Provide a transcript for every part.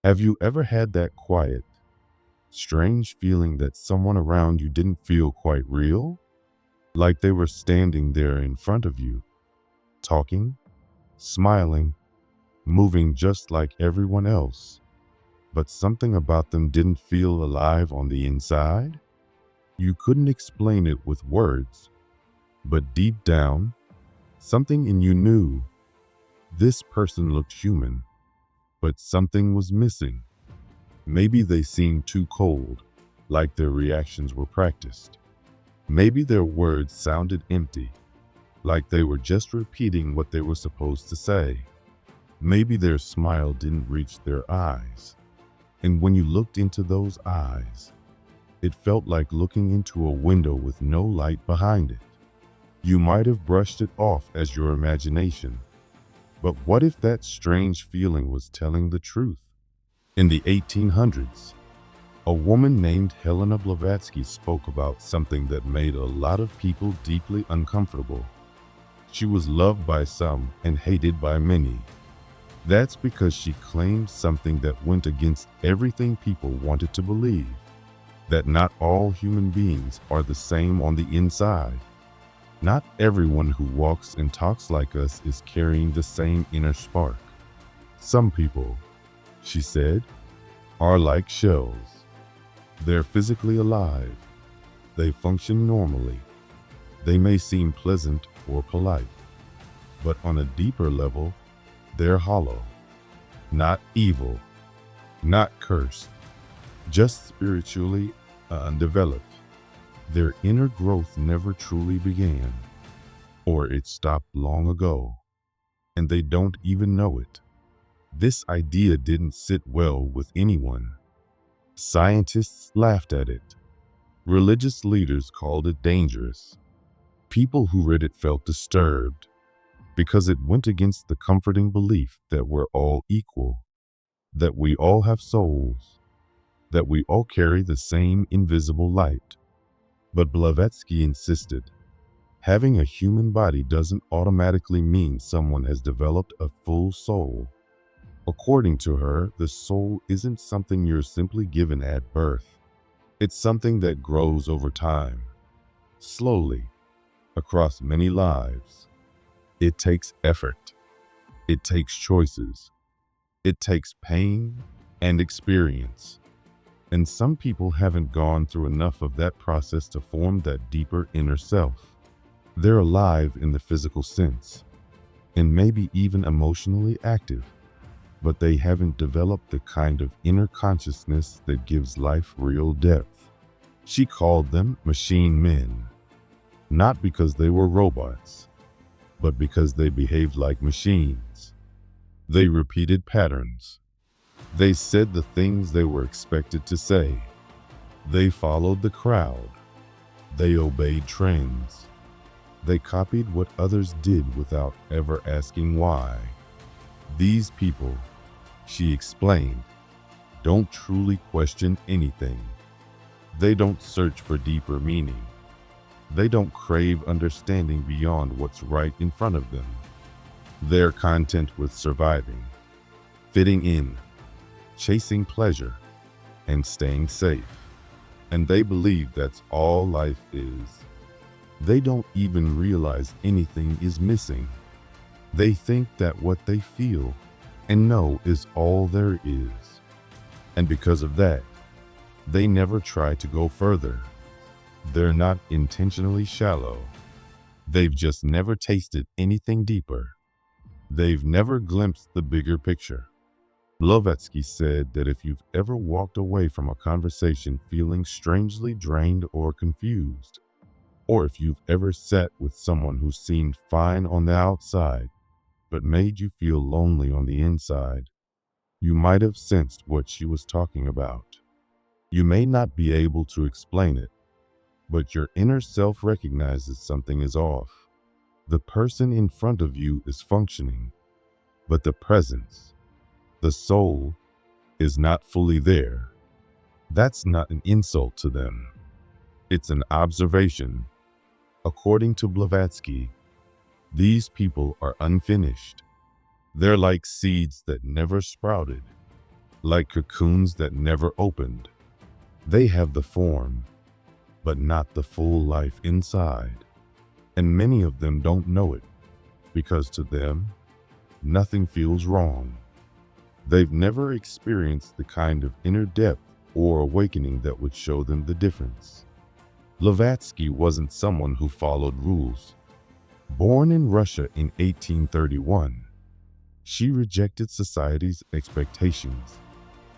Have you ever had that quiet, strange feeling that someone around you didn't feel quite real? Like they were standing there in front of you, talking, smiling, moving just like everyone else, but something about them didn't feel alive on the inside? You couldn't explain it with words, but deep down, something in you knew this person looked human, but something was missing. Maybe they seemed too cold, like their reactions were practiced. Maybe their words sounded empty, like they were just repeating what they were supposed to say. Maybe their smile didn't reach their eyes. And when you looked into those eyes, it felt like looking into a window with no light behind it. You might have brushed it off as your imagination, but what if that strange feeling was telling the truth? In the 1800s, a woman named Helena Blavatsky spoke about something that made a lot of people deeply uncomfortable. She was loved by some and hated by many. That's because she claimed something that went against everything people wanted to believe, that not all human beings are the same on the inside. Not everyone who walks and talks like us is carrying the same inner spark. Some people, she said, are like shells. They're physically alive. They function normally. They may seem pleasant or polite, but on a deeper level, they're hollow. Not evil, not cursed, just spiritually undeveloped. Their inner growth never truly began, or it stopped long ago, and they don't even know it. This idea didn't sit well with anyone. Scientists laughed at it. Religious leaders called it dangerous. People who read it felt disturbed because it went against the comforting belief that we're all equal, that we all have souls, that we all carry the same invisible light. But Blavatsky insisted, having a human body doesn't automatically mean someone has developed a full soul. According to her, the soul isn't something you're simply given at birth. It's something that grows over time, slowly, across many lives. It takes effort. It takes choices. It takes pain and experience. And some people haven't gone through enough of that process to form that deeper inner self. They're alive in the physical sense, and maybe even emotionally active, but they haven't developed the kind of inner consciousness that gives life real depth. She called them machine men, not because they were robots, but because they behaved like machines. They repeated patterns. They said the things they were expected to say. They followed the crowd. They obeyed trends. They copied what others did without ever asking why. These people, she explained, don't truly question anything. They don't search for deeper meaning. They don't crave understanding beyond what's right in front of them. They're content with surviving, fitting in, chasing pleasure, and staying safe. And they believe that's all life is. They don't even realize anything is missing. They think that what they feel and know is all there is. And because of that, they never try to go further. They're not intentionally shallow. They've just never tasted anything deeper. They've never glimpsed the bigger picture. Blavatsky said that if you've ever walked away from a conversation feeling strangely drained or confused, or if you've ever sat with someone who seemed fine on the outside, but made you feel lonely on the inside, you might have sensed what she was talking about. You may not be able to explain it, but your inner self recognizes something is off. The person in front of you is functioning, but the presence, the soul, is not fully there. That's not an insult to them. It's an observation. According to Blavatsky, these people are unfinished. They're like seeds that never sprouted, like cocoons that never opened. They have the form, but not the full life inside. And many of them don't know it, because to them, nothing feels wrong. They've never experienced the kind of inner depth or awakening that would show them the difference. Blavatsky wasn't someone who followed rules. Born in Russia in 1831, she rejected society's expectations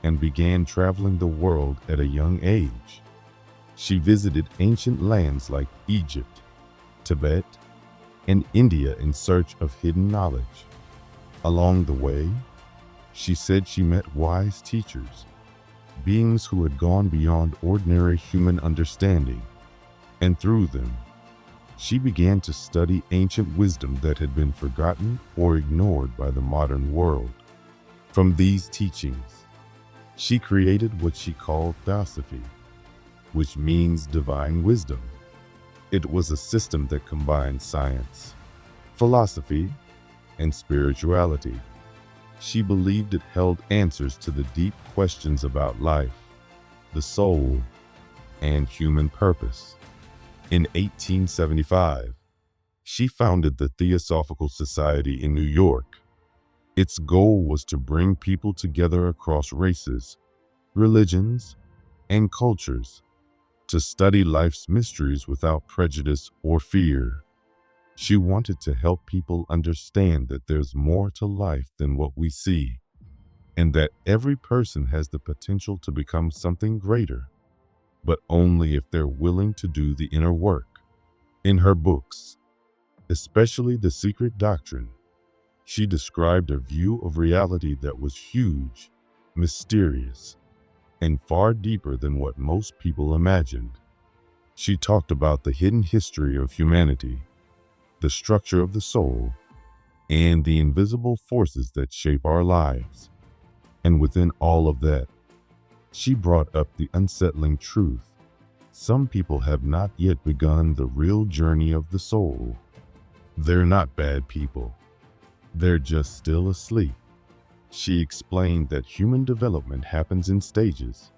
and began traveling the world at a young age. She visited ancient lands like Egypt, Tibet, and India in search of hidden knowledge. Along the way, she said she met wise teachers, beings who had gone beyond ordinary human understanding, and through them, she began to study ancient wisdom that had been forgotten or ignored by the modern world. From these teachings, she created what she called Theosophy, which means divine wisdom. It was a system that combined science, philosophy, and spirituality. She believed it held answers to the deep questions about life, the soul, and human purpose. In 1875, she founded the Theosophical Society in New York. Its goal was to bring people together across races, religions, and cultures to study life's mysteries without prejudice or fear. She wanted to help people understand that there's more to life than what we see, and that every person has the potential to become something greater, but only if they're willing to do the inner work. In her books, especially The Secret Doctrine, she described a view of reality that was huge, mysterious, and far deeper than what most people imagined. She talked about the hidden history of humanity, the structure of the soul, and the invisible forces that shape our lives. And within all of that, she brought up the unsettling truth. Some people have not yet begun the real journey of the soul. They're not bad people. They're just still asleep. She explained that human development happens in stages,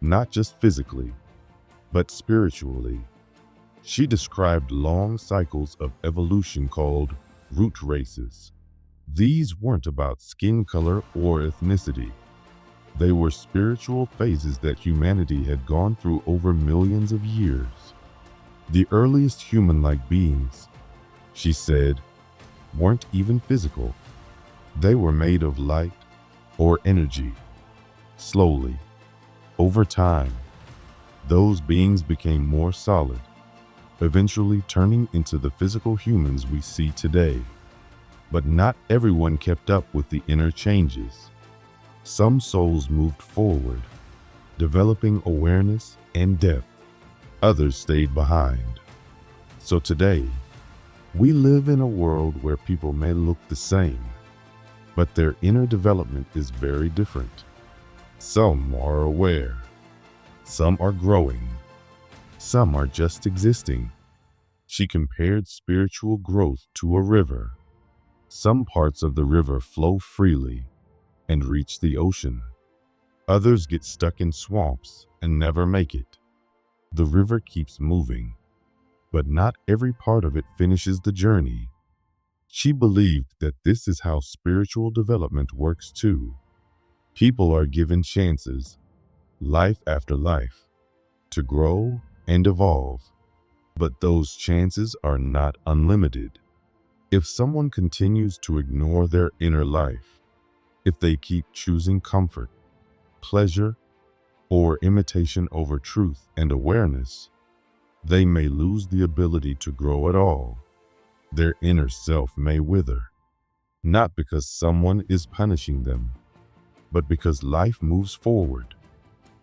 not just physically, but spiritually. She described long cycles of evolution called root races. These weren't about skin color or ethnicity. They were spiritual phases that humanity had gone through over millions of years. The earliest human-like beings, she said, weren't even physical. They were made of light or energy. Slowly, over time, those beings became more solid, eventually turning into the physical humans we see today. But not everyone kept up with the inner changes. Some souls moved forward, developing awareness and depth. Others stayed behind. So today, we live in a world where people may look the same, but their inner development is very different. Some are aware, some are growing, some are just existing. She compared spiritual growth to a river. Some parts of the river flow freely and reach the ocean. Others get stuck in swamps and never make it. The river keeps moving, but not every part of it finishes the journey. She believed that this is how spiritual development works too. People are given chances, life after life, to grow and evolve. But those chances are not unlimited. If someone continues to ignore their inner life, if they keep choosing comfort, pleasure, or imitation over truth and awareness, they may lose the ability to grow at all. Their inner self may wither, not because someone is punishing them, but because life moves forward,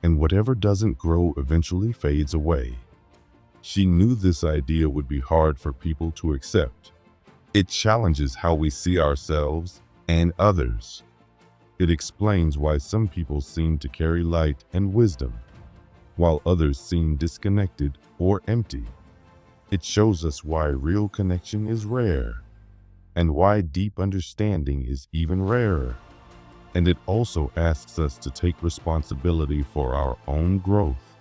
and whatever doesn't grow eventually fades away. She knew this idea would be hard for people to accept. It challenges how we see ourselves and others. It explains why some people seem to carry light and wisdom, while others seem disconnected or empty. It shows us why real connection is rare, and why deep understanding is even rarer. And it also asks us to take responsibility for our own growth,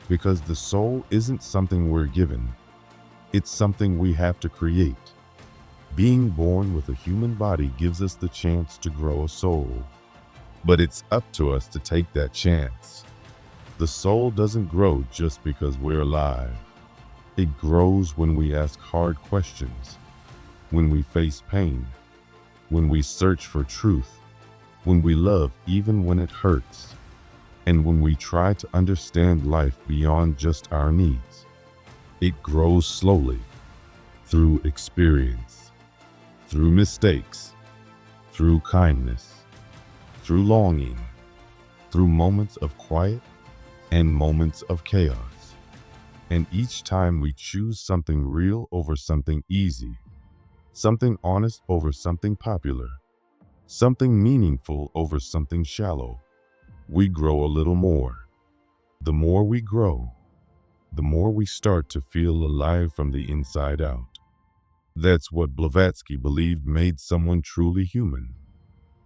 because the soul isn't something we're given, it's something we have to create. Being born with a human body gives us the chance to grow a soul, but it's up to us to take that chance. The soul doesn't grow just because we're alive. It grows when we ask hard questions, when we face pain, when we search for truth, when we love even when it hurts, and when we try to understand life beyond just our needs. It grows slowly, through experience, through mistakes, through kindness, through longing, through moments of quiet and moments of chaos. And each time we choose something real over something easy, something honest over something popular, something meaningful over something shallow, we grow a little more. The more we grow, the more we start to feel alive from the inside out. That's what Blavatsky believed made someone truly human.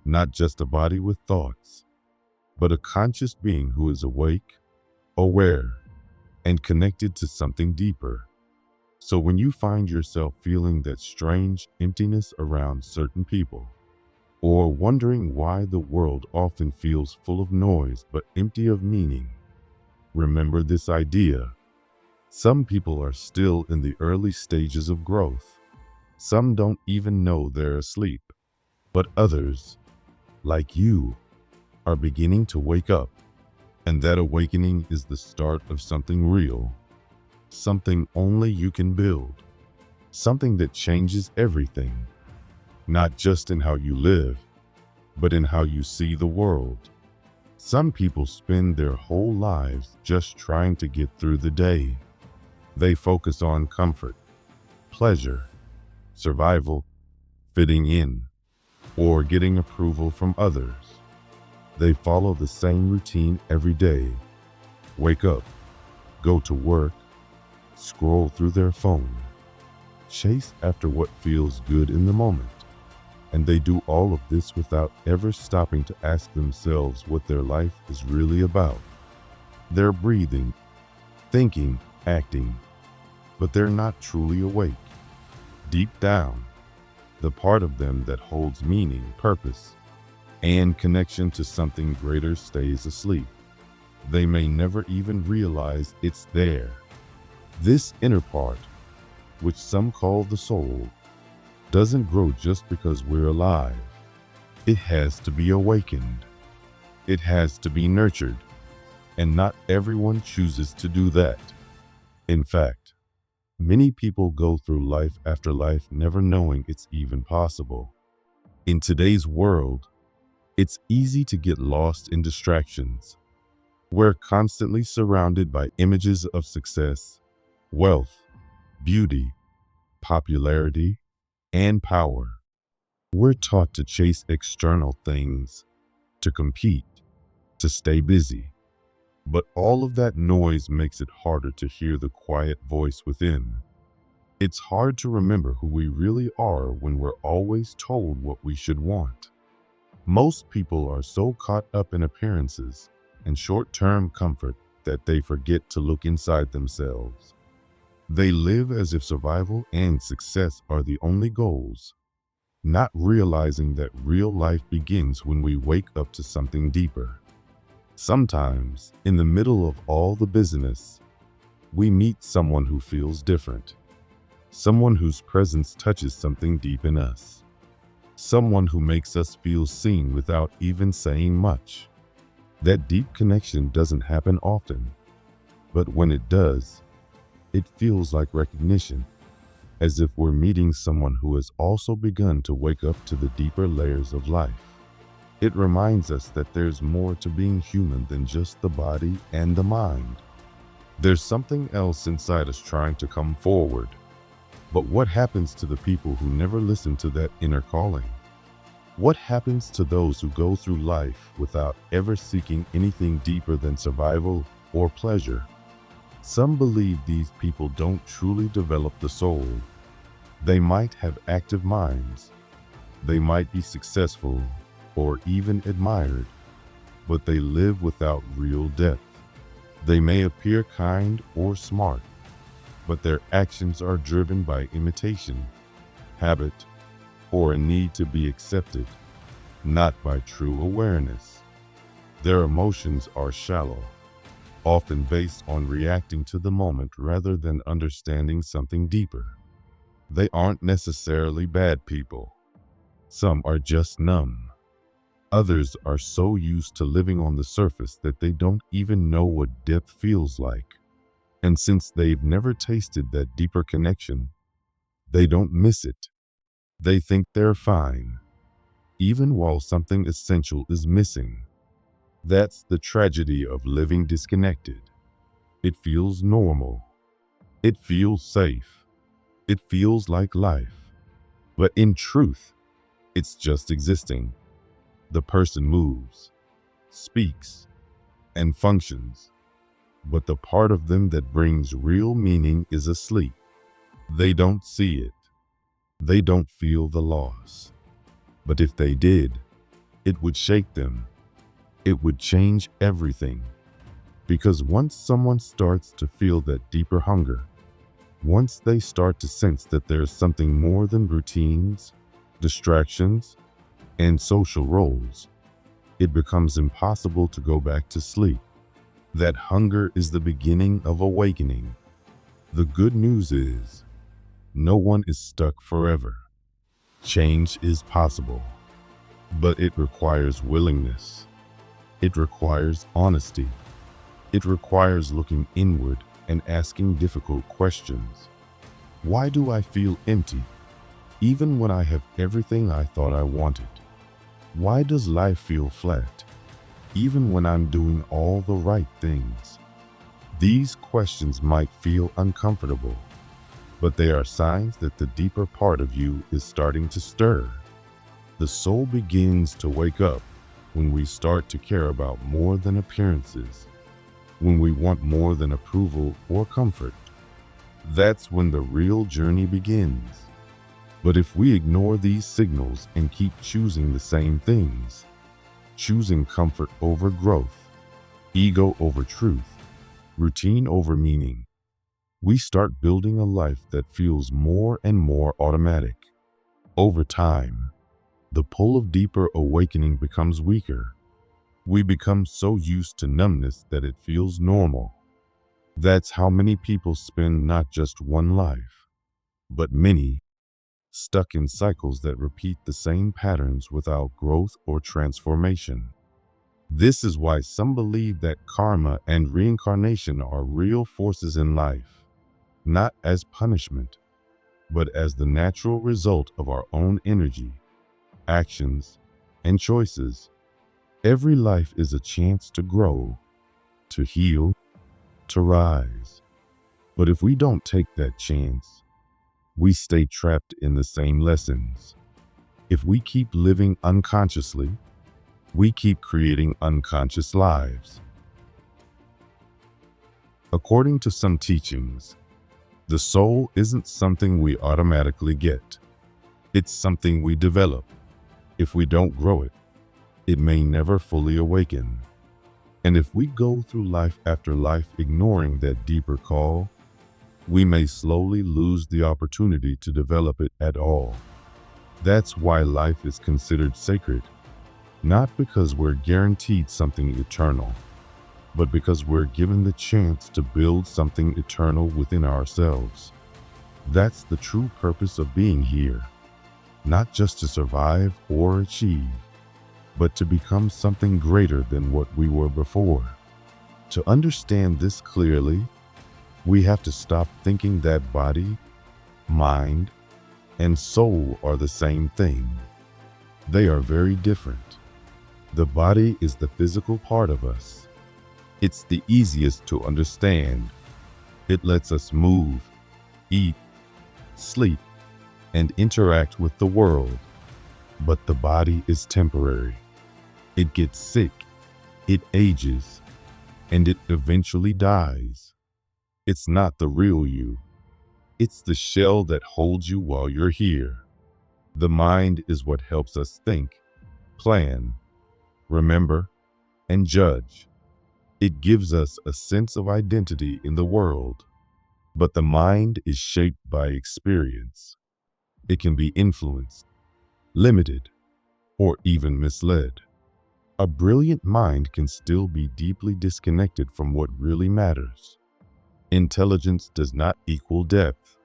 Not just a body with thoughts, but a conscious being who is awake, aware, and connected to something deeper. So when you find yourself feeling that strange emptiness around certain people, or wondering why the world often feels full of noise but empty of meaning, remember this idea. Some people are still in the early stages of growth. Some don't even know they're asleep. But others, like you, are beginning to wake up. And that awakening is the start of something real. Something only you can build. Something that changes everything. Not just in how you live, but in how you see the world. Some people spend their whole lives just trying to get through the day. They focus on comfort, pleasure, survival, fitting in, or getting approval from others. They follow the same routine every day. Wake up, go to work, scroll through their phone, chase after what feels good in the moment. And they do all of this without ever stopping to ask themselves what their life is really about. They're breathing, thinking, acting, but they're not truly awake. Deep down, the part of them that holds meaning, purpose, and connection to something greater stays asleep. They may never even realize it's there. This inner part, which some call the soul, doesn't grow just because we're alive. It has to be awakened. It has to be nurtured. And not everyone chooses to do that. In fact, many people go through life after life never knowing it's even possible. In today's world, it's easy to get lost in distractions. We're constantly surrounded by images of success, wealth, beauty, popularity, and power. We're taught to chase external things, to compete, to stay busy. But all of that noise makes it harder to hear the quiet voice within. It's hard to remember who we really are when we're always told what we should want. Most people are so caught up in appearances and short-term comfort that they forget to look inside themselves. They live as if survival and success are the only goals, not realizing that real life begins when we wake up to something deeper. Sometimes, in the middle of all the busyness, we meet someone who feels different. Someone whose presence touches something deep in us. Someone who makes us feel seen without even saying much. That deep connection doesn't happen often, but when it does, it feels like recognition, as if we're meeting someone who has also begun to wake up to the deeper layers of life. It reminds us that there's more to being human than just the body and the mind. There's something else inside us trying to come forward. But what happens to the people who never listen to that inner calling? What happens to those who go through life without ever seeking anything deeper than survival or pleasure? Some believe these people don't truly develop the soul. They might have active minds. They might be successful or even admired, but they live without real depth. They may appear kind or smart, but their actions are driven by imitation, habit, or a need to be accepted, not by true awareness. Their emotions are shallow, often based on reacting to the moment rather than understanding something deeper. They aren't necessarily bad people. Some are just numb. Others are so used to living on the surface that they don't even know what depth feels like. And since they've never tasted that deeper connection, they don't miss it. They think they're fine, even while something essential is missing. That's the tragedy of living disconnected. It feels normal. It feels safe. It feels like life. But in truth, it's just existing. The person moves, speaks, and functions, but the part of them that brings real meaning is asleep. They don't see it. They don't feel the loss. But if they did, it would shake them. It would change everything. Because once someone starts to feel that deeper hunger, once they start to sense that there's something more than routines, distractions, and social roles, it becomes impossible to go back to sleep. That hunger is the beginning of awakening. The good news is, no one is stuck forever. Change is possible, but it requires willingness. It requires honesty. It requires looking inward and asking difficult questions. Why do I feel empty, even when I have everything I thought I wanted? Why does life feel flat, even when I'm doing all the right things? These questions might feel uncomfortable, but they are signs that the deeper part of you is starting to stir. The soul begins to wake up when we start to care about more than appearances, when we want more than approval or comfort. That's when the real journey begins. But if we ignore these signals and keep choosing the same things, choosing comfort over growth, ego over truth, routine over meaning, we start building a life that feels more and more automatic. Over time, the pull of deeper awakening becomes weaker. We become so used to numbness that it feels normal. That's how many people spend not just one life, but many, stuck in cycles that repeat the same patterns without growth or transformation. This is why some believe that karma and reincarnation are real forces in life, not as punishment, but as the natural result of our own energy, actions, and choices. Every life is a chance to grow, to heal, to rise. But if we don't take that chance, we stay trapped in the same lessons. If we keep living unconsciously, we keep creating unconscious lives. According to some teachings, the soul isn't something we automatically get. It's something we develop. If we don't grow it, it may never fully awaken. And if we go through life after life ignoring that deeper call, we may slowly lose the opportunity to develop it at all. That's why life is considered sacred, not because we're guaranteed something eternal, but because we're given the chance to build something eternal within ourselves. That's the true purpose of being here, not just to survive or achieve, but to become something greater than what we were before. To understand this clearly, we have to stop thinking that body, mind, and soul are the same thing. They are very different. The body is the physical part of us. It's the easiest to understand. It lets us move, eat, sleep, and interact with the world. But the body is temporary. It gets sick, it ages, and it eventually dies. It's not the real you. It's the shell that holds you while you're here. The mind is what helps us think, plan, remember, and judge. It gives us a sense of identity in the world. But the mind is shaped by experience. It can be influenced, limited, or even misled. A brilliant mind can still be deeply disconnected from what really matters. Intelligence does not equal depth,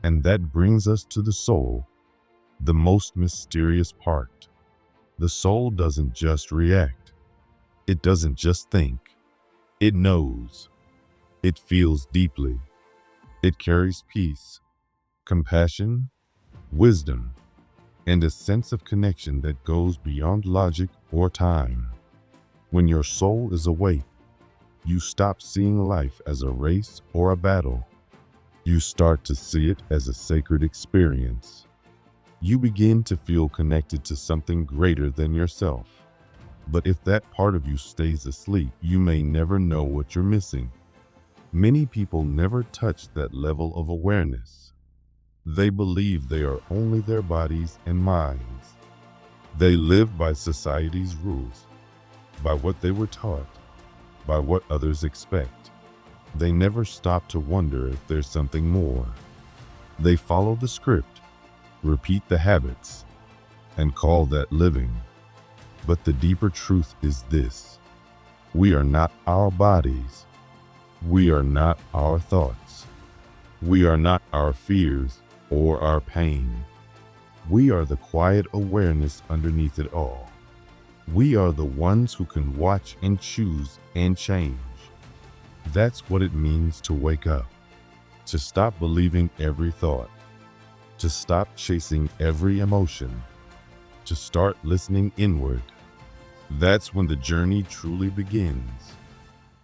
and that brings us to the soul, the most mysterious part. The soul doesn't just react. It doesn't just think. It knows. It feels deeply. It carries peace, compassion, wisdom, and a sense of connection that goes beyond logic or time. When your soul is awake, you stop seeing life as a race or a battle. You start to see it as a sacred experience. You begin to feel connected to something greater than yourself. But if that part of you stays asleep, you may never know what you're missing. Many people never touch that level of awareness. They believe they are only their bodies and minds. They live by society's rules, by what they were taught, by what others expect. They never stop to wonder if there's something more. They follow the script, repeat the habits, and call that living. But the deeper truth is this: we are not our bodies. We are not our thoughts. We are not our fears or our pain. We are the quiet awareness underneath it all. We are the ones who can watch and choose and change. That's what it means to wake up, to stop believing every thought, to stop chasing every emotion, to start listening inward. That's when the journey truly begins.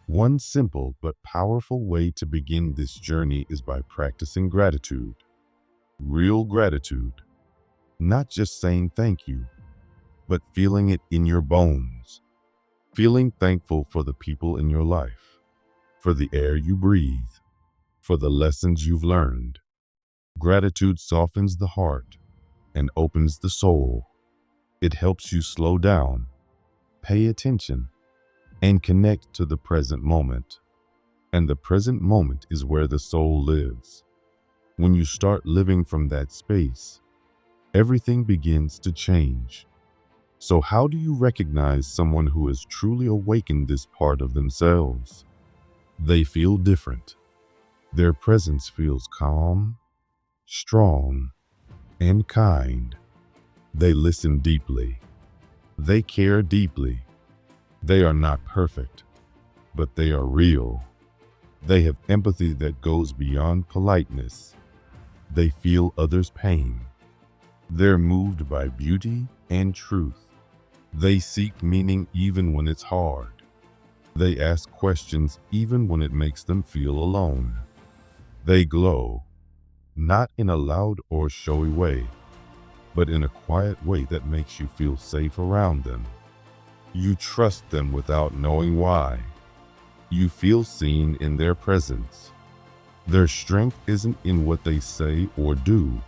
One simple but powerful way to begin this journey is by practicing gratitude. Real gratitude. Not just saying thank you, but feeling it in your bones. Feeling thankful for the people in your life, for the air you breathe, for the lessons you've learned. Gratitude softens the heart and opens the soul. It helps you slow down, pay attention, and connect to the present moment. And the present moment is where the soul lives. When you start living from that space, everything begins to change. So how do you recognize someone who has truly awakened this part of themselves? They feel different. Their presence feels calm, strong, and kind. They listen deeply. They care deeply. They are not perfect, but they are real. They have empathy that goes beyond politeness. They feel others' pain. They're moved by beauty and truth. They seek meaning even when it's hard. They ask questions even when it makes them feel alone. They glow, not in a loud or showy way, but in a quiet way that makes you feel safe around them. You trust them without knowing why. You feel seen in their presence. Their strength isn't in what they say or do.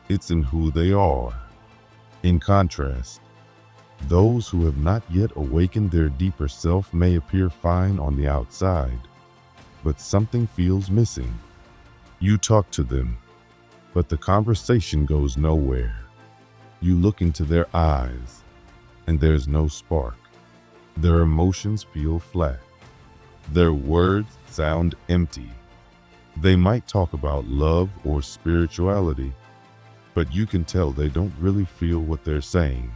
It's in who they are. In contrast, those who have not yet awakened their deeper self may appear fine on the outside, but something feels missing. You talk to them, but the conversation goes nowhere. You look into their eyes, and there's no spark. Their emotions feel flat. Their words sound empty. They might talk about love or spirituality, but you can tell they don't really feel what they're saying.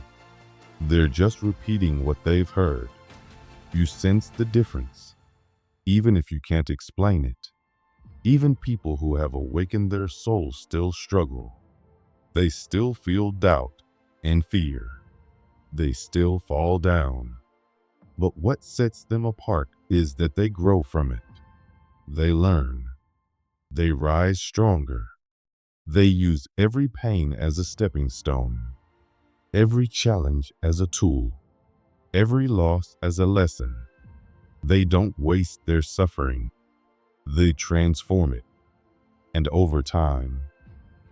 They're just repeating what they've heard. You sense the difference, even if you can't explain it. Even people who have awakened their souls still struggle. They still feel doubt and fear. They still fall down. But what sets them apart is that they grow from it. They learn. They rise stronger. They use every pain as a stepping stone, every challenge as a tool, every loss as a lesson. They don't waste their suffering. They transform it. And over time,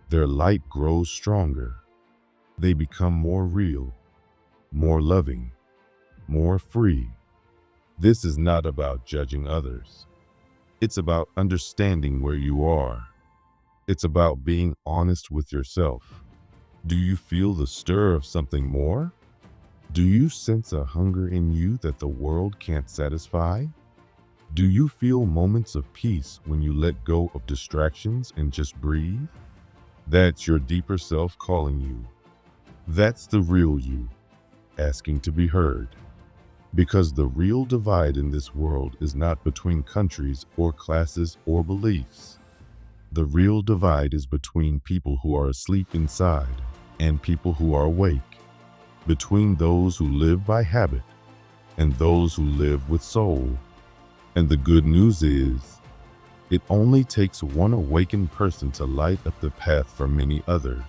their light grows stronger. They become more real, more loving, more free. This is not about judging others. It's about understanding where you are. It's about being honest with yourself. Do you feel the stir of something more? Do you sense a hunger in you that the world can't satisfy? Do you feel moments of peace when you let go of distractions and just breathe? That's your deeper self calling you. That's the real you, asking to be heard. Because the real divide in this world is not between countries or classes or beliefs. The real divide is between people who are asleep inside and people who are awake. Between those who live by habit and those who live with soul. And the good news is, it only takes one awakened person to light up the path for many others.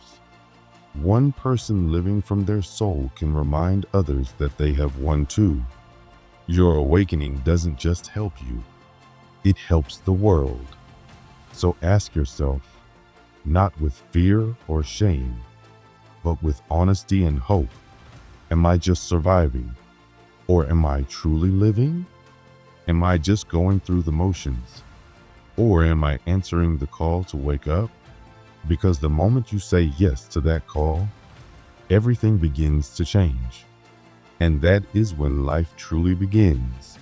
One person living from their soul can remind others that they have one too. Your awakening doesn't just help you, it helps the world. So ask yourself, not with fear or shame, but with honesty and hope, am I just surviving? Or am I truly living? Am I just going through the motions? Or am I answering the call to wake up? Because the moment you say yes to that call, everything begins to change. And that is when life truly begins.